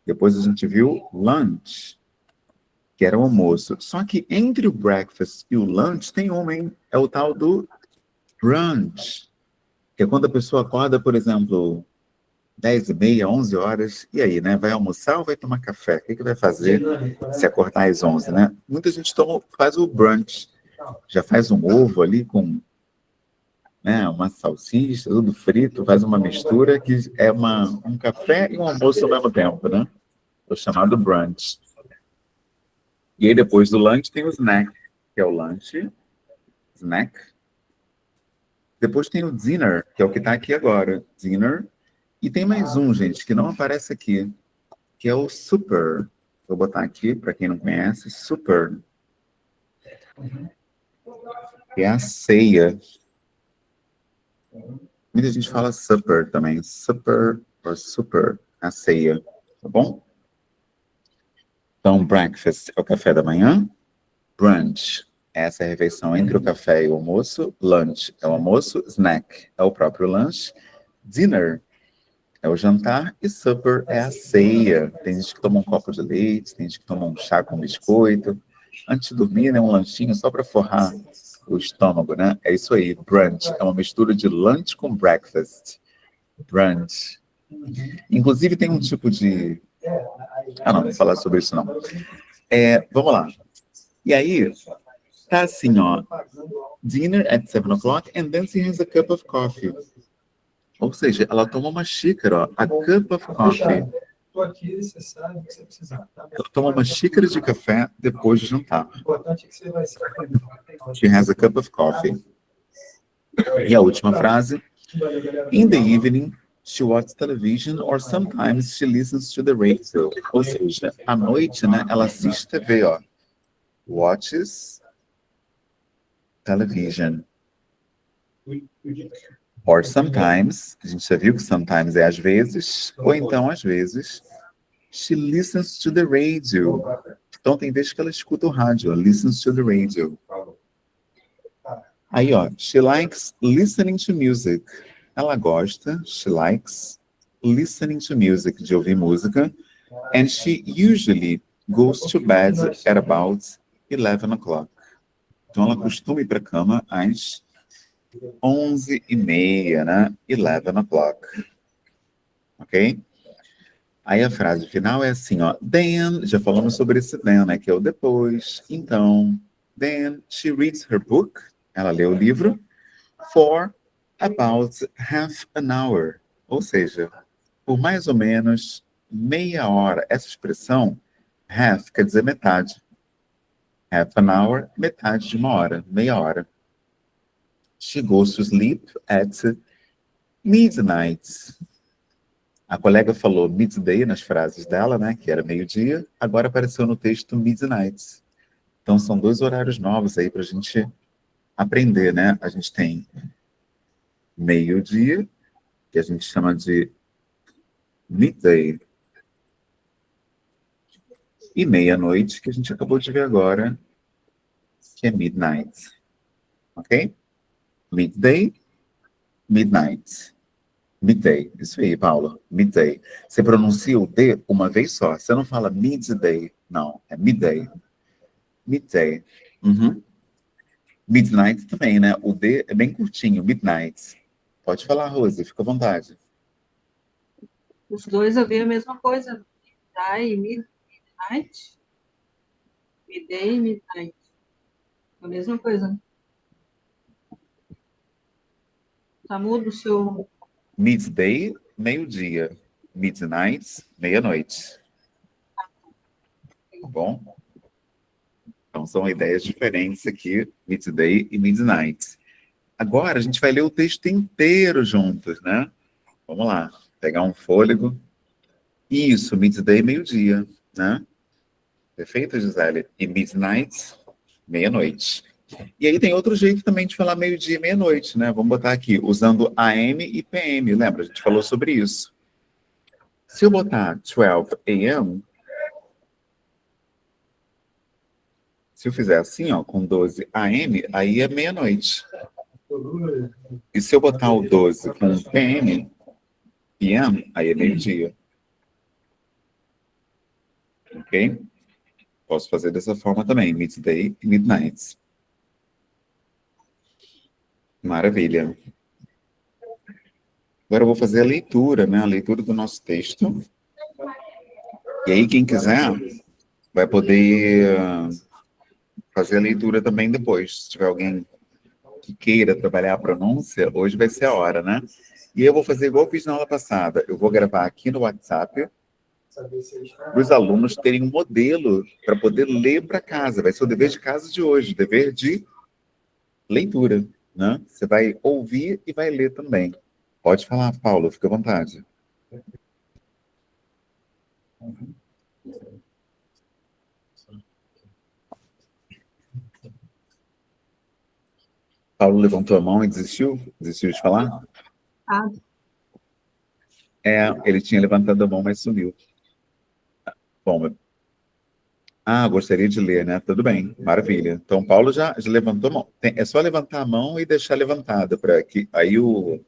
Depois a gente viu lunch, que era o almoço. Só que entre o breakfast e o lunch tem uma, hein? É o tal do brunch, que é quando a pessoa acorda, por exemplo, 10:30, 11 horas, e aí, né? Vai almoçar ou vai tomar café? O que vai fazer se acordar às 11, né? Muita gente faz o brunch, já faz um ovo ali com, né, uma salsicha, tudo frito, faz uma mistura que é um café e um almoço ao mesmo tempo, né? O chamado brunch. E aí, depois do lunch, tem o snack, que é o lanche, snack. Depois tem o dinner, que é o que está aqui agora, dinner. E tem mais um, gente, que não aparece aqui, que é o super. Vou botar aqui, para quem não conhece, super. Que é a ceia. Muita gente fala supper também. Supper ou super, a ceia. Tá bom? Então, breakfast é o café da manhã. Brunch, essa é a refeição entre o café e o almoço. Lunch é o almoço. Snack é o próprio lanche. Dinner é o jantar. E supper é a ceia. Tem gente que toma um copo de leite, tem gente que toma um chá com biscoito. Antes de dormir, né, um lanchinho só para forrar o estômago, né? É isso aí. Brunch é uma mistura de lunch com breakfast. Brunch. Inclusive tem um tipo de... não vou falar sobre isso não. Vamos lá. E aí, tá assim, ó. Dinner at 7 o'clock and then she has a cup of coffee. Ou seja, ela toma uma xícara, ó. A cup of coffee. Tô aqui, você sabe o que você precisar. Tá? Ela toma uma xícara de café depois de jantar. O importante é que você vai ser. She has a cup of coffee. E a última frase. In the evening, she watches television or sometimes she listens to the radio. Ou seja, à noite, né, ela assiste TV, ó. Watches television. Or sometimes, a gente já viu que sometimes é às vezes, ou então às vezes, she listens to the radio. Então tem vezes que ela escuta o rádio, listens to the radio. Aí, ó, she likes listening to music. Ela gosta, she likes listening to music, de ouvir música. And she usually goes to bed at about 11 o'clock. Então ela costuma ir para a cama às 11h30, né? 11 o'clock. Ok? Aí a frase final é assim, ó. Then, já falamos sobre esse then, né? Que é o depois. Então, then she reads her book. Ela lê o livro. For about half an hour. Ou seja, por mais ou menos meia hora. Essa expressão, half, quer dizer metade. Half an hour, metade de uma hora, meia hora. She goes to sleep at midnight. A colega falou midday nas frases dela, né? Que era meio-dia. Agora apareceu no texto midnight. Então são dois horários novos aí para a gente aprender, né? A gente tem meio-dia, que a gente chama de midday. E meia-noite, que a gente acabou de ver agora, que é midnight. Ok? Midday, midnight. Midday. Isso aí, Paula. Midday. Você pronuncia o D uma vez só. Você não fala midday. Não, é midday. Midday. Uhum. Midnight também, né? O D é bem curtinho. Midnight. Pode falar, Rose. Fica à vontade. Os dois eu vi a mesma coisa. Midday e midnight. Midday e midnight. A mesma coisa. Tá mudo o seu... Midday, meio-dia. Midnight, meia-noite. Tá bom? Então são ideias diferentes aqui, midday e midnight. Agora a gente vai ler o texto inteiro juntos, né? Vamos lá, pegar um fôlego. Isso, midday, meio-dia, né? Perfeito, Gisele? E midnight, meia-noite. E aí tem outro jeito também de falar meio-dia e meia-noite, né? Vamos botar aqui, usando AM e PM. Lembra? A gente falou sobre isso. Se eu botar 12 AM, se eu fizer assim, ó, com 12 AM, aí é meia-noite. E se eu botar o 12 com PM, aí é meio-dia. Ok? Posso fazer dessa forma também, midday e midnight. Maravilha. Agora eu vou fazer a leitura, né? A leitura do nosso texto. E aí, quem quiser, vai poder fazer a leitura também depois. Se tiver alguém que queira trabalhar a pronúncia, hoje vai ser a hora, né? E eu vou fazer igual eu fiz na aula passada. Eu vou gravar aqui no WhatsApp para os alunos terem um modelo para poder ler para casa. Vai ser o dever de casa de hoje, dever de leitura. Né? Você vai ouvir e vai ler também. Pode falar, Paulo, fica à vontade. Paulo levantou a mão e desistiu? Desistiu de falar? Ah, Ele tinha levantado a mão, mas sumiu. Bom, gostaria de ler, né? Tudo bem, maravilha. Então, Paulo já levantou a mão. É só levantar a mão e deixar levantada, para que aí o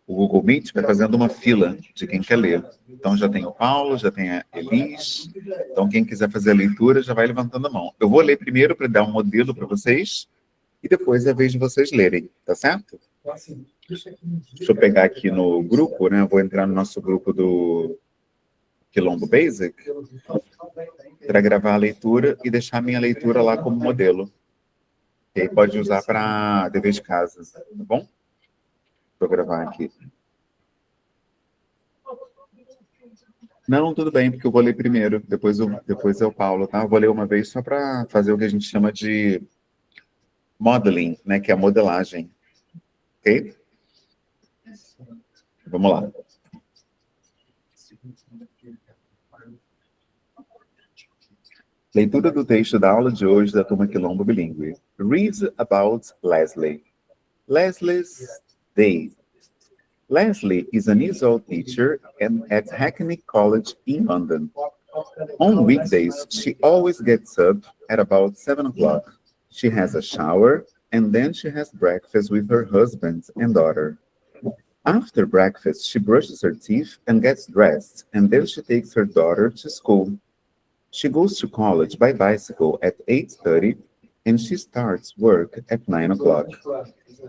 Google Meet vai fazendo uma fila de quem quer ler. Então, já tem o Paulo, já tem a Elis. Então, quem quiser fazer a leitura já vai levantando a mão. Eu vou ler primeiro para dar um modelo para vocês e depois é a vez de vocês lerem, tá certo? Deixa eu pegar aqui no grupo, né? Eu vou entrar no nosso grupo do Quilombo Basic para gravar a leitura e deixar a minha leitura lá como modelo. E aí pode usar para dever de casa, tá bom? Vou gravar aqui. Não, tudo bem, porque eu vou ler primeiro, depois é o Paulo, tá? Eu vou ler uma vez só para fazer o que a gente chama de modeling, né? Que é a modelagem. Ok? Vamos lá. Leitura do texto da aula de hoje da Turma Quilombo Bilíngue. Read about Leslie. Leslie's Day. Leslie is an ESOL teacher at Hackney College in London. On weekdays, she always gets up at about 7 o'clock. She has a shower, and then she has breakfast with her husband and daughter. After breakfast, she brushes her teeth and gets dressed, and then she takes her daughter to school. She goes to college by bicycle at 8:30, and she starts work at 9 o'clock.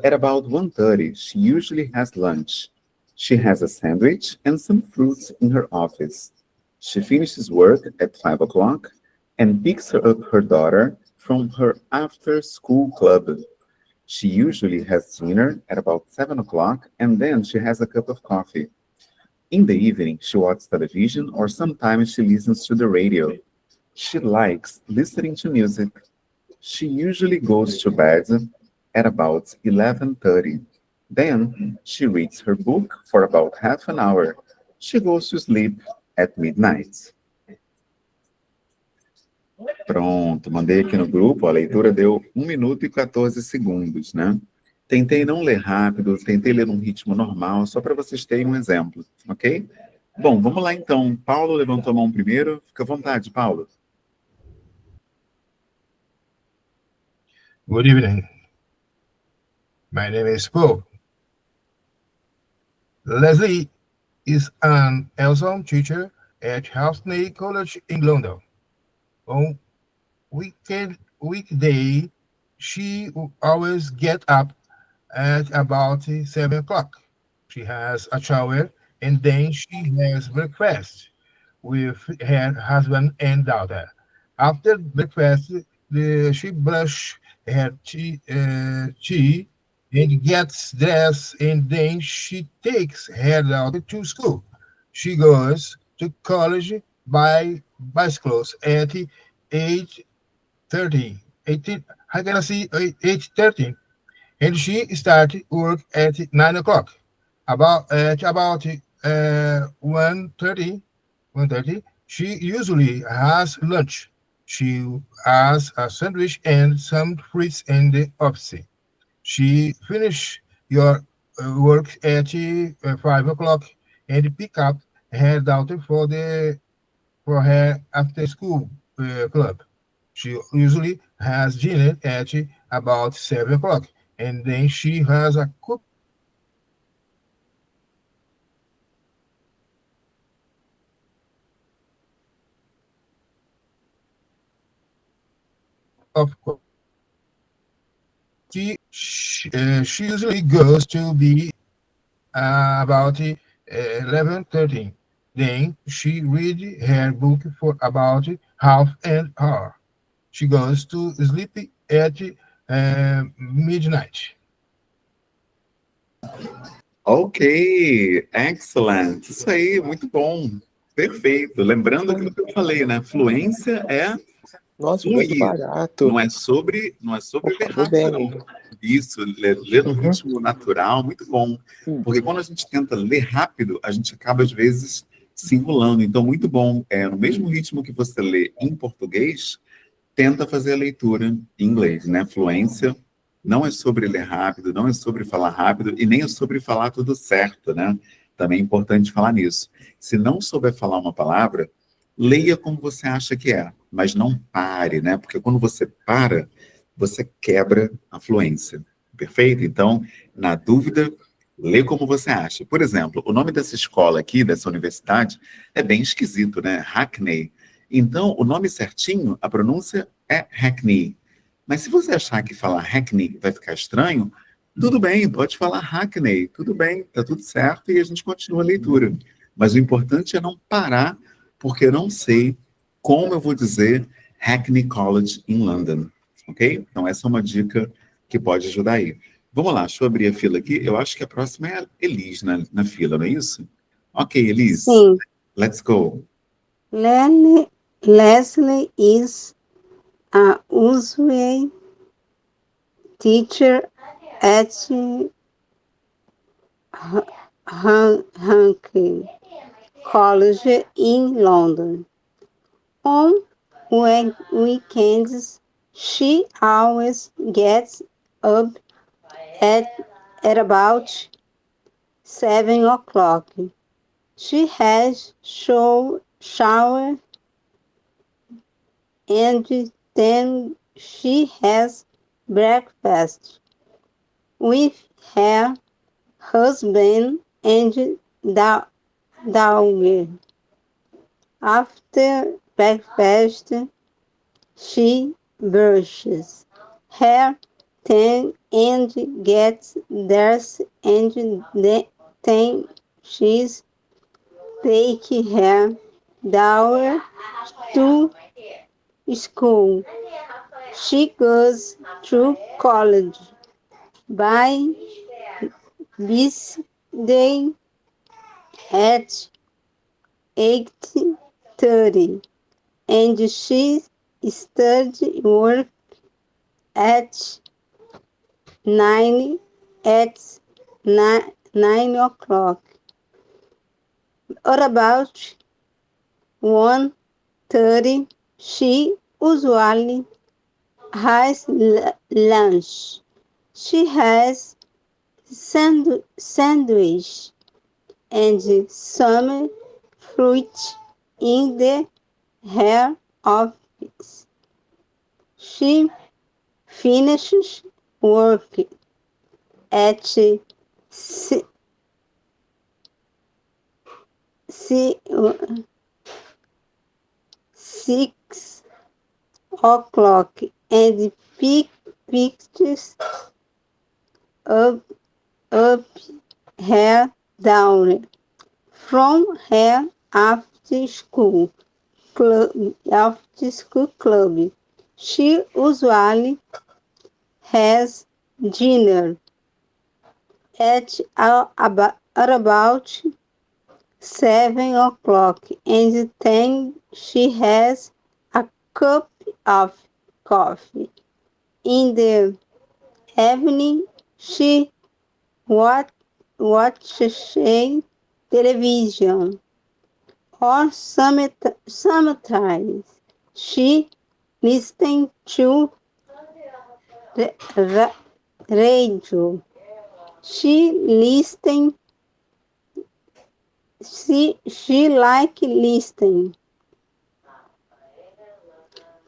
At about 1:30, she usually has lunch. She has a sandwich and some fruits in her office. She finishes work at 5 o'clock and picks up her daughter from her after-school club. She usually has dinner at about 7 o'clock, and then she has a cup of coffee. In the evening, she watches television, or sometimes she listens to the radio. She likes listening to music. She usually goes to bed at about 11:30. Then she reads her book for about half an hour. She goes to sleep at midnight. Pronto, mandei aqui no grupo, a leitura deu 1 minuto e 14 segundos, né? Tentei não ler rápido, tentei ler num ritmo normal, só para vocês terem um exemplo, ok? Bom, vamos lá então. Paulo levantou a mão primeiro. Fica à vontade, Paulo. Good evening. My name is Paul. Leslie is an ESOL teacher at Hackney College in London. On weekday, she always gets up at about 7 o'clock. She has a shower, and then she has breakfast with her husband and daughter. After breakfast, she brushes her teeth and gets dressed, and then she takes her daughter to school. She goes to college by bicycles at 8:30. 8:30, and she starts work at 9 o'clock. At about 1:30, she usually has lunch. She has a sandwich and some fruits in the office. She finishes your work at 5 o'clock and pick up her daughter for her after school club. She usually has dinner at about 7 o'clock, and then she has a cup of coffee. She usually goes to be about 11:30. Then she reads her book for about half an hour. She goes to sleep at midnight. Ok, excellent. Isso aí, muito bom. Perfeito. Lembrando aquilo que eu falei, né? Fluência é Nossa, Fluir. muito barato. Não é sobre ler Tudo rápido, bem. não. Isso, ler no Uhum. ritmo natural, muito bom. Porque quando a gente tenta ler rápido, a gente acaba, às vezes, se enrolando. Então, muito bom. No mesmo ritmo que você lê em português, tenta fazer a leitura em inglês, né? Fluência não é sobre ler rápido, não é sobre falar rápido e nem é sobre falar tudo certo, né? Também é importante falar nisso. Se não souber falar uma palavra, leia como você acha que é, mas não pare, né? Porque quando você para, você quebra a fluência. Perfeito? Então, na dúvida, lê como você acha. Por exemplo, o nome dessa escola aqui, dessa universidade, é bem esquisito, né? Hackney. Então, o nome certinho, a pronúncia é Hackney. Mas se você achar que falar Hackney vai ficar estranho, tudo bem, pode falar Hackney, tudo bem, tá tudo certo e a gente continua a leitura. Mas o importante é não parar, porque eu não sei como eu vou dizer Hackney College em London, ok? Então essa é uma dica que pode ajudar aí. Vamos lá, deixa eu abrir a fila aqui. Eu acho que a próxima é a Elis na fila, não é isso? Ok, Elis, Sim. let's go. Leslie is a usual teacher at Hackney College in London. On weekends, she always gets up at about 7 o'clock. She has shower and then she has breakfast with her husband and dog. After breakfast, she brushes her teeth and gets dressed, and then she takes her daughter to school. She goes to college by this day at 8:30, and she starts work at 9 o'clock. At about 1:30, she usually has lunch. She has sandwich and some fruit in her office. She finishes work at 6 o'clock and picks up her daughter from her after-school club. She usually has dinner at about 7 o'clock, and then she has a cup of coffee. In the evening, she watches television, or sometimes she listens to radio. She like listening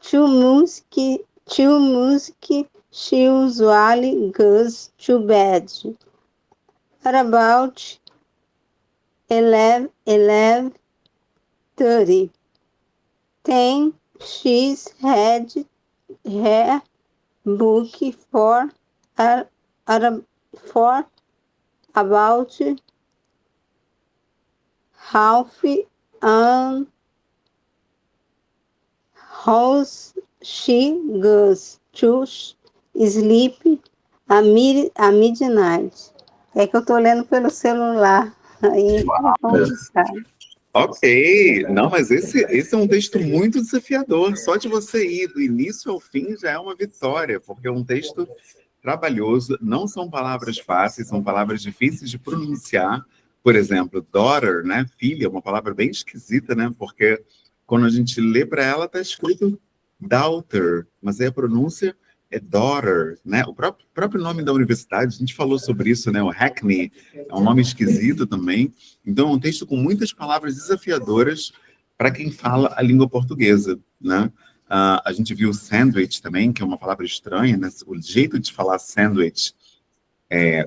to music. She usually goes to bed at about 11:30. Then she's had her book for about half an hour. She goes to sleep à midnight. É que eu tô lendo pelo celular, aí é complicado. Ok, não, mas esse é um texto muito desafiador. Só de você ir do início ao fim já é uma vitória, porque é um texto trabalhoso, não são palavras fáceis, são palavras difíceis de pronunciar. Por exemplo, daughter, né, filha, é uma palavra bem esquisita, né, porque quando a gente lê para ela está escrito daughter, mas aí a pronúncia é daughter, né? O próprio nome da universidade, a gente falou sobre isso, né? O Hackney é um nome esquisito também. Então, é um texto com muitas palavras desafiadoras para quem fala a língua portuguesa, né? A gente viu sandwich também, que é uma palavra estranha, né? O jeito de falar sandwich,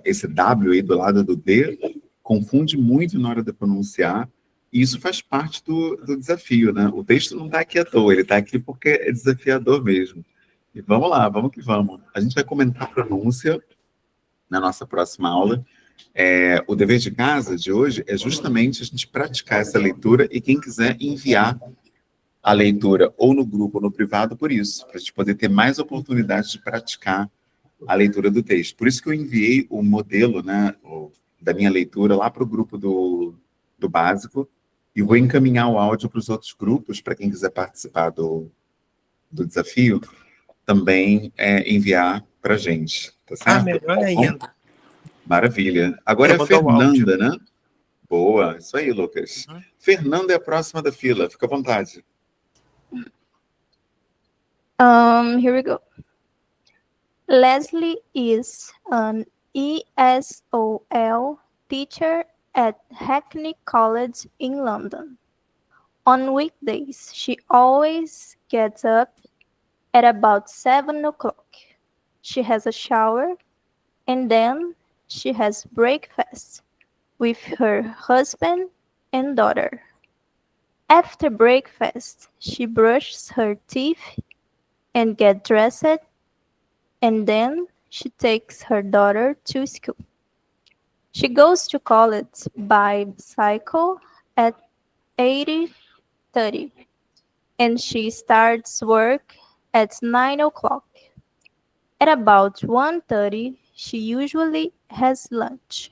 esse W aí do lado do D, confunde muito na hora de pronunciar, e isso faz parte do desafio, né? O texto não está aqui à toa, ele está aqui porque é desafiador mesmo. E vamos lá, vamos que vamos. A gente vai comentar a pronúncia na nossa próxima aula. O dever de casa de hoje é justamente a gente praticar essa leitura e quem quiser enviar a leitura ou no grupo ou no privado por isso, para a gente poder ter mais oportunidades de praticar a leitura do texto. Por isso que eu enviei o modelo, né, da minha leitura lá para o grupo do básico e vou encaminhar o áudio para os outros grupos, para quem quiser participar do desafio, também enviar para a gente, tá certo? Melhor ainda. Maravilha. Agora Eu é a vou dar o áudio. Fernanda, né? Boa, isso aí, Lucas. Fernanda é a próxima da fila, fica à vontade. Here we go. Leslie is an ESOL teacher at Hackney College in London. On weekdays, she always gets up at about 7 o'clock. She has a shower and then she has breakfast with her husband and daughter. After breakfast, she brushes her teeth and gets dressed, and then she takes her daughter to school. She goes to college by bicycle at 8:30, and she starts work at 9 o'clock. At about 1:30, she usually has lunch.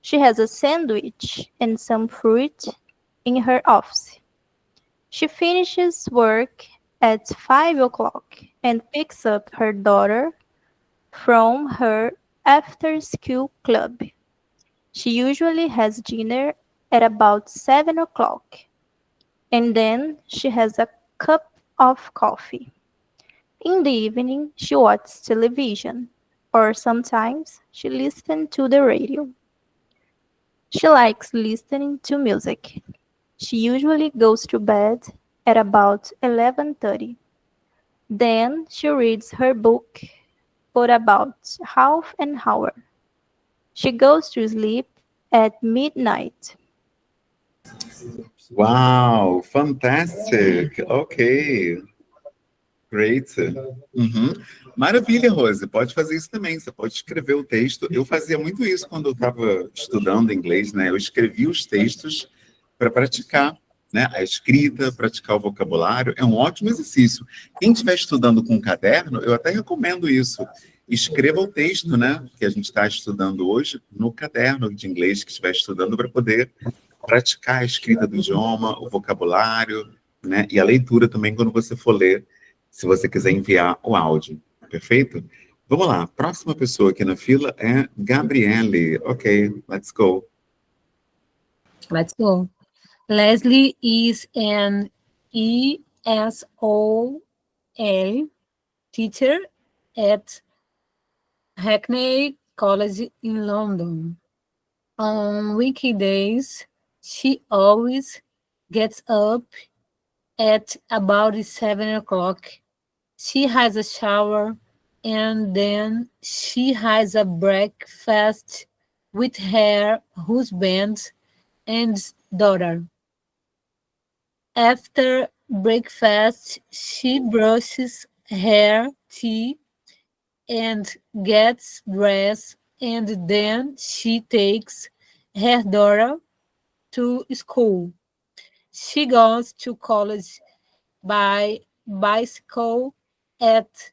She has a sandwich and some fruit in her office. She finishes work at 5 o'clock and picks up her daughter from her after-school club. She usually has dinner at about 7 o'clock, and then she has a cup of coffee. In the evening, she watches television, or sometimes she listens to the radio. She likes listening to music. She usually goes to bed at about 11:30. Then she reads her book for about half an hour. She goes to sleep at midnight. Wow, fantastic. Ok. Great. Uhum. Maravilha, Rose. Pode fazer isso também. Você pode escrever o texto. Eu fazia muito isso quando eu estava estudando inglês, né? Eu escrevia os textos para praticar, né? A escrita, praticar o vocabulário. É um ótimo exercício. Quem estiver estudando com um caderno, eu até recomendo isso. Escreva o texto, né? Que a gente está estudando hoje no caderno de inglês que estiver estudando para poder praticar a escrita do idioma, o vocabulário, né? E a leitura também quando você for ler, se você quiser enviar o áudio, perfeito? Vamos lá, próxima pessoa aqui na fila é Gabriele. Ok, let's go. Let's go. Leslie is an ESOL teacher at Hackney College in London. On weekdays, she always gets up at about 7 o'clock. She has a shower and then she has a breakfast with her husband and daughter. After breakfast, she brushes her teeth and gets dressed, and then she takes her daughter to school. She goes to college by bicycle at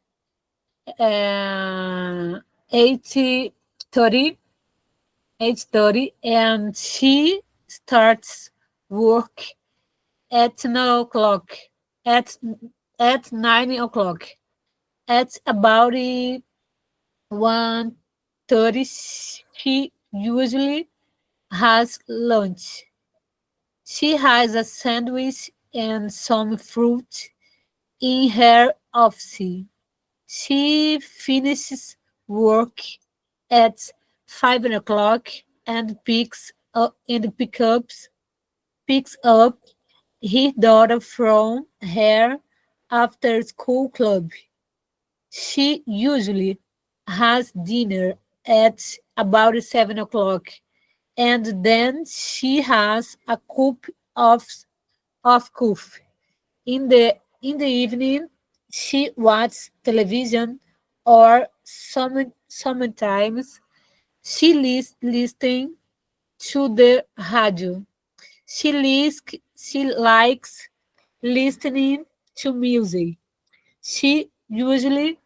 8:30, and she starts work at 9 o'clock. At 9 o'clock. At about 1:30, she usually has lunch. She has a sandwich and some fruit in her office. She finishes work at 5 o'clock and picks up his daughter from her after school club. She usually has dinner at about 7 o'clock, and then she has a cup of coffee. In the evening, she watches television, or sometimes listens to the radio. She likes listening to music. She usually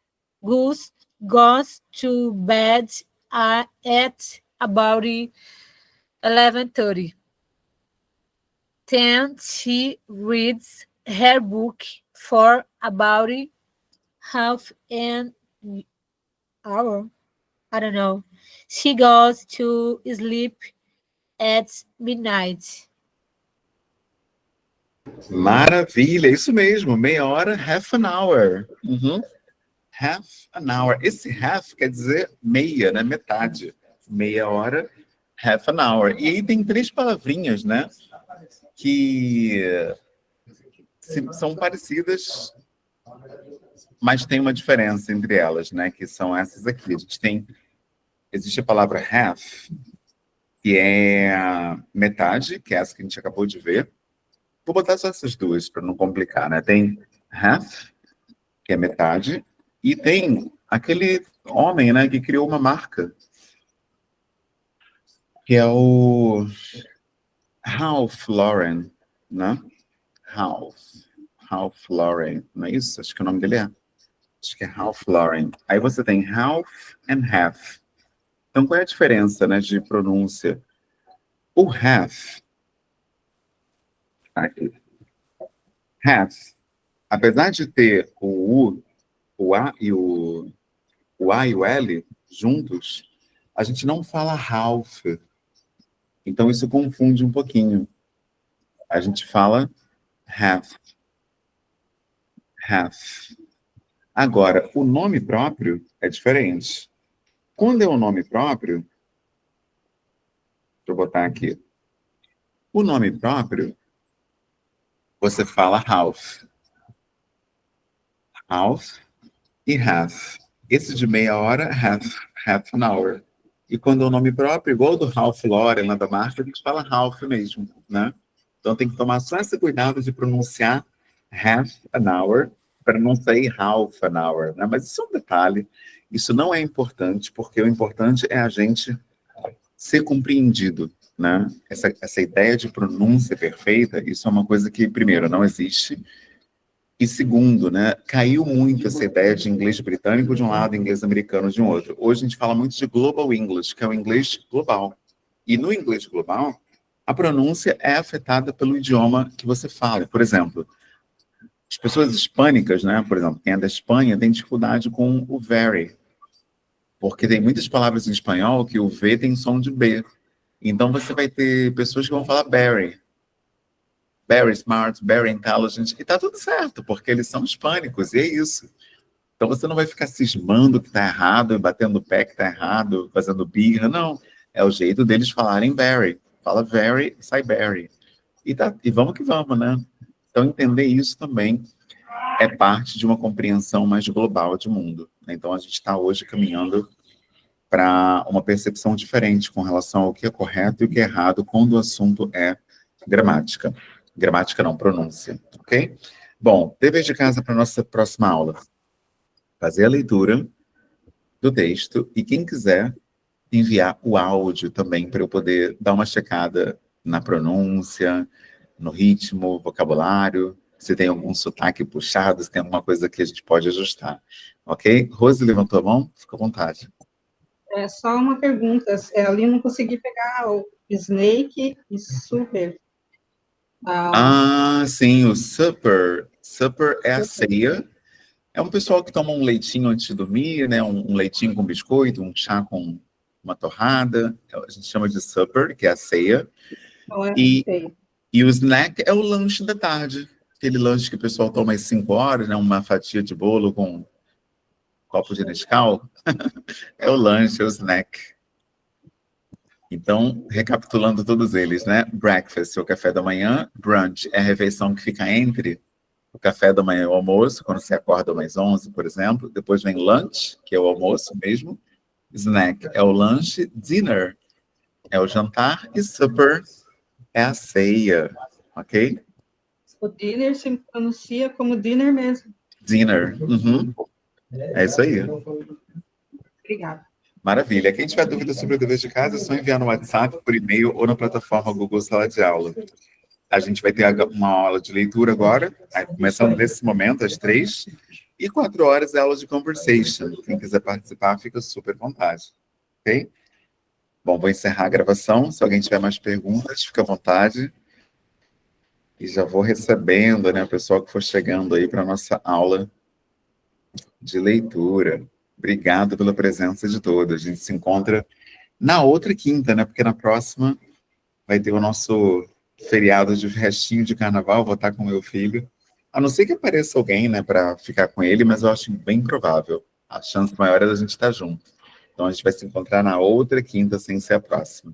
goes goes to bed at about 11:30. Then she reads her book for about half an hour. I don't know. She goes to sleep at midnight. Maravilha, isso mesmo, meia hora, half an hour. Uhum. Half an hour. Esse half quer dizer meia, né? Metade. Meia hora, half an hour. E aí tem 3 palavrinhas, né? Que são parecidas, mas tem uma diferença entre elas, né? Que são essas aqui. Existe a palavra half, que é metade, que é essa que a gente acabou de ver. Vou botar só essas duas para não complicar, né? Tem half, que é metade, e tem aquele homem, né, que criou uma marca, que é o Ralph Lauren, né? Ralph Lauren, não é isso? Acho que o nome dele é. Acho que é Ralph Lauren. Aí você tem Ralph and half. Então, qual é a diferença, né, de pronúncia? O half, aqui, half, apesar de ter o U, o A e o L juntos, a gente não fala Ralph. Então, isso confunde um pouquinho. A gente fala half. Half. Agora, o nome próprio é diferente. Quando é um nome próprio, deixa eu botar aqui. O nome próprio, você fala Ralph. Ralph e half. Esse de meia hora, half an hour. E quando é o nome próprio, igual do Ralph Lauren, lá da marca, a gente fala Ralph mesmo, né? Então tem que tomar só esse cuidado de pronunciar half an hour, para não sair half an hour, né? Mas isso é um detalhe. Isso não é importante, porque o importante é a gente ser compreendido, né? Essa ideia de pronúncia perfeita, isso é uma coisa que, primeiro, não existe, e segundo, né, caiu muito essa ideia de inglês britânico de um lado e inglês americano de um outro. Hoje a gente fala muito de global English, que é o inglês global. E no inglês global, a pronúncia é afetada pelo idioma que você fala. Por exemplo, as pessoas hispânicas, né, por exemplo, quem é da Espanha tem dificuldade com o very, porque tem muitas palavras em espanhol que o V tem som de B. Então você vai ter pessoas que vão falar very smart, very intelligent, e tá tudo certo, porque eles são hispânicos, e é isso. Então você não vai ficar cismando que tá errado, batendo o pé que tá errado, fazendo birra, não. É o jeito deles falarem very. Fala very, sai very. E vamos que vamos, né? Então entender isso também é parte de uma compreensão mais global de mundo. Então a gente está hoje caminhando para uma percepção diferente com relação ao que é correto e o que é errado quando o assunto é gramática. Gramática não, pronúncia, ok? Bom, dever de casa para a nossa próxima aula. Fazer a leitura do texto e quem quiser enviar o áudio também para eu poder dar uma checada na pronúncia, no ritmo, vocabulário, se tem algum sotaque puxado, se tem alguma coisa que a gente pode ajustar, ok? Rose levantou a mão? Fica à vontade. É só uma pergunta. Ali não consegui pegar o Snake e Super. Sim, o supper. Supper é a ceia. É um pessoal que toma um leitinho antes de dormir, né? Um leitinho com biscoito, um chá com uma torrada. A gente chama de supper, que é a ceia. E o snack é o lanche da tarde. Aquele lanche que o pessoal toma às 5 horas, né? Uma fatia de bolo com um copo de Nescau. É o lanche, é o snack. Então, recapitulando todos eles, né? Breakfast é o café da manhã. Brunch é a refeição que fica entre o café da manhã e o almoço, quando você acorda às 11, por exemplo. Depois vem lunch, que é o almoço mesmo. Snack é o lanche. Dinner é o jantar. E supper é a ceia, ok? O dinner se pronuncia como dinner mesmo. Dinner. Uhum. É isso aí. Obrigada. Maravilha. Quem tiver dúvida sobre o dever de casa, é só enviar no WhatsApp, por e-mail ou na plataforma Google Sala de Aula. A gente vai ter uma aula de leitura agora, começando nesse momento, às 3, e 4 horas é aula de conversation. Quem quiser participar, fica super à vontade. Ok? Bom, vou encerrar a gravação. Se alguém tiver mais perguntas, fica à vontade. E já vou recebendo, né, o pessoal que for chegando aí para a nossa aula de leitura. Obrigado pela presença de todos. A gente se encontra na outra quinta, né? Porque na próxima vai ter o nosso feriado de restinho de carnaval. Vou estar com meu filho. A não ser que apareça alguém, né, para ficar com ele, mas eu acho bem provável. A chance maior é da gente estar junto. Então a gente vai se encontrar na outra quinta, sem ser a próxima.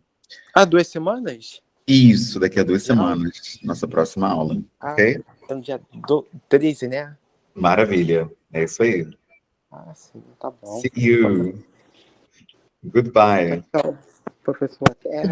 2 semanas? Isso, daqui a 2 semanas. Nossa próxima aula. Ok? Então dia 13, né? Maravilha. É isso aí. Sim, tá bom. See you. Goodbye. Então, professor, até.